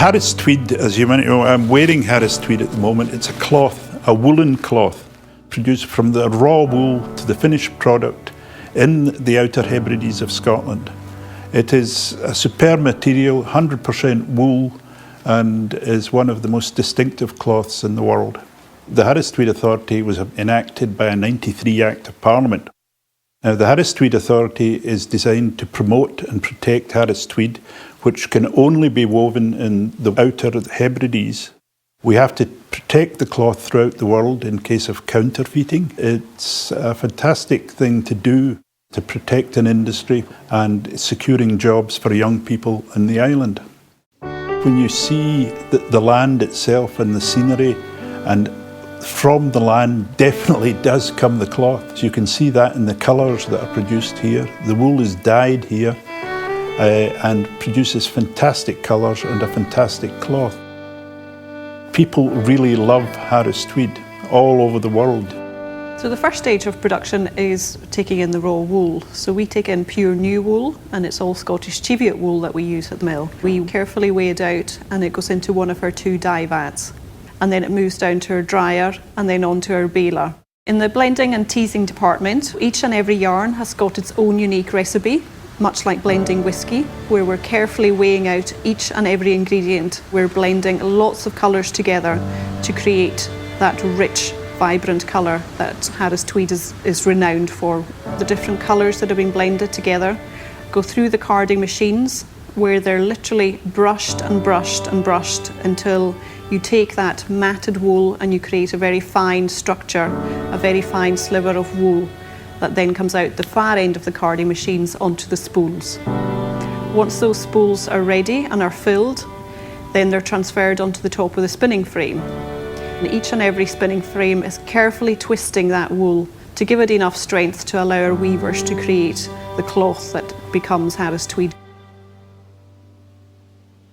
Harris Tweed, as you might know, I'm wearing Harris Tweed at the moment. It's a cloth, a woolen cloth, produced from the raw wool to the finished product in the Outer Hebrides of Scotland. It is a superb material, 100% wool, and is one of the most distinctive cloths in the world. The Harris Tweed Authority was enacted by a '93 Act of Parliament. Now, the Harris Tweed Authority is designed to promote and protect Harris Tweed, which can only be woven in the Outer Hebrides. We have to protect the cloth throughout the world in case of counterfeiting. It's a fantastic thing to do to protect an industry and securing jobs for young people in the island. When you see the land itself and the scenery, and from the land definitely does come the cloth. So you can see that in the colours that are produced here. The wool is dyed here and produces fantastic colours and a fantastic cloth. People really love Harris Tweed all over the world. So the first stage of production is taking in the raw wool. So we take in pure new wool, and it's all Scottish Cheviot wool that we use at the mill. We carefully weigh it out and it goes into one of our 2 dye vats. And then it moves down to our dryer and then onto our baler. In the blending and teasing department, each and every yarn has got its own unique recipe, much like blending whisky, where we're carefully weighing out each and every ingredient. We're blending lots of colours together to create that rich, vibrant colour that Harris Tweed is renowned for. The different colours that have been blended together go through the carding machines, where they're literally brushed and brushed and brushed until you take that matted wool and you create a very fine structure, a very fine sliver of wool that then comes out the far end of the carding machines onto the spools. Once those spools are ready and are filled, then they're transferred onto the top of the spinning frame. And each and every spinning frame is carefully twisting that wool to give it enough strength to allow our weavers to create the cloth that becomes Harris Tweed.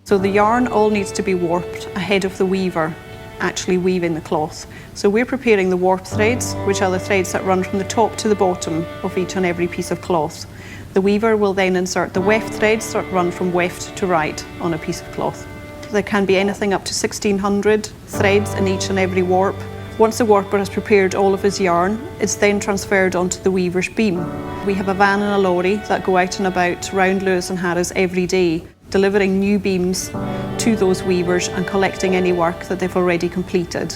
So the yarn all needs to be warped ahead of the weaver actually weaving the cloth. So we're preparing the warp threads, which are the threads that run from the top to the bottom of each and every piece of cloth. The weaver will then insert the weft threads that run from weft to right on a piece of cloth. There can be anything up to 1,600 threads in each and every warp. Once the warper has prepared all of his yarn, it's then transferred onto the weaver's beam. We have a van and a lorry that go out and about round Lewis and Harris every day, delivering new beams to those weavers and collecting any work that they've already completed.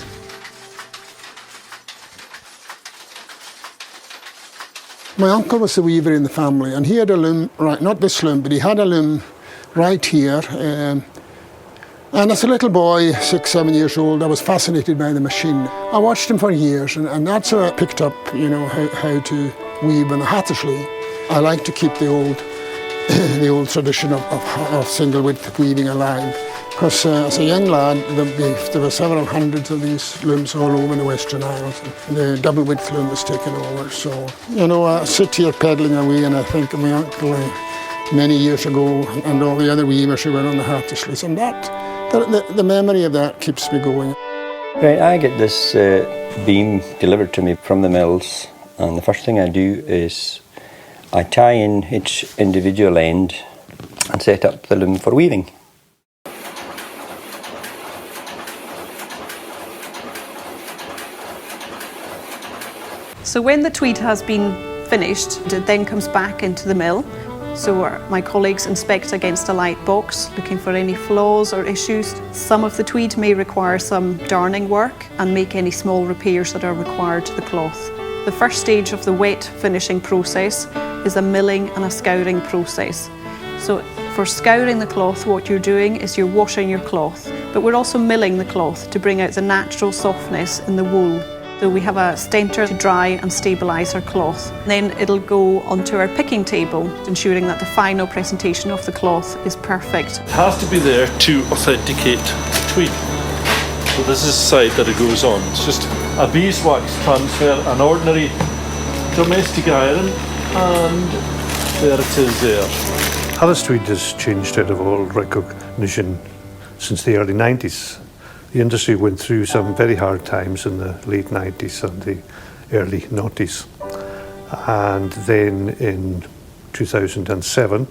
My uncle was the weaver in the family, and he had a loom, right, not this loom, but he had a loom right here. And as a little boy, 6, 7 years old, I was fascinated by the machine. I watched him for years, and that's how I picked up, how to weave in a Hattersley. I like to keep the old tradition of single width weaving alive. Because as a young lad, there were several hundreds of these looms all over the Western Isles. And the double width loom was taken over. So, I sit here peddling away and I think of my uncle many years ago and all the other weavers who were on the Hattersleys. And the memory of that keeps me going. Right, I get this beam delivered to me from the mills, and the first thing I do is I tie in each individual end and set up the loom for weaving. So when the tweed has been finished, it then comes back into the mill. So my colleagues inspect against a light box, looking for any flaws or issues. Some of the tweed may require some darning work and make any small repairs that are required to the cloth. The first stage of the wet finishing process is a milling and a scouring process. So for scouring the cloth, what you're doing is you're washing your cloth, but we're also milling the cloth to bring out the natural softness in the wool. So we have a stenter to dry and stabilise our cloth. Then it'll go onto our picking table, ensuring that the final presentation of the cloth is perfect. It has to be there to authenticate the tweed. So this is the side that it goes on. It's just a beeswax transfer, an ordinary domestic iron, and there it is there. Harris Tweed has changed out of all recognition since the early 90s. The industry went through some very hard times in the late 90s and the early noughties. And then in 2007,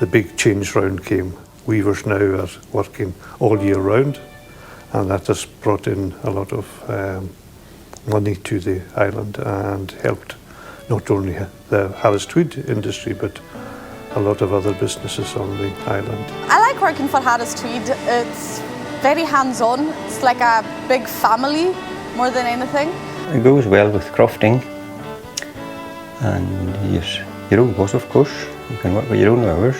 the big change round came weavers now are working all year round, and that has brought in a lot of money to the island and helped not only the Harris Tweed industry but a lot of other businesses on the island. I like working for Harris Tweed. It's very hands-on. It's like a big family more than anything. It goes well with crofting, and yes, your own boss, of course. You can work with your own hours,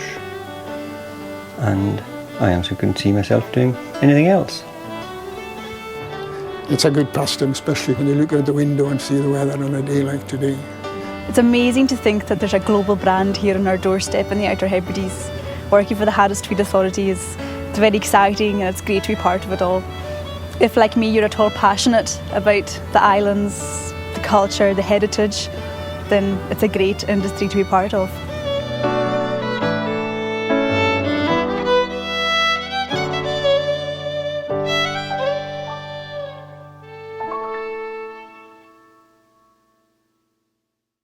and I also couldn't see myself doing anything else. It's a good pastime, especially when you look out the window and see the weather on a day like today. It's amazing to think that there's a global brand here on our doorstep in the Outer Hebrides. Working for the Harris Tweed Authority it's very exciting, and it's great to be part of it all. If, like me, you're at all passionate about the islands, the culture, the heritage, then it's a great industry to be part of.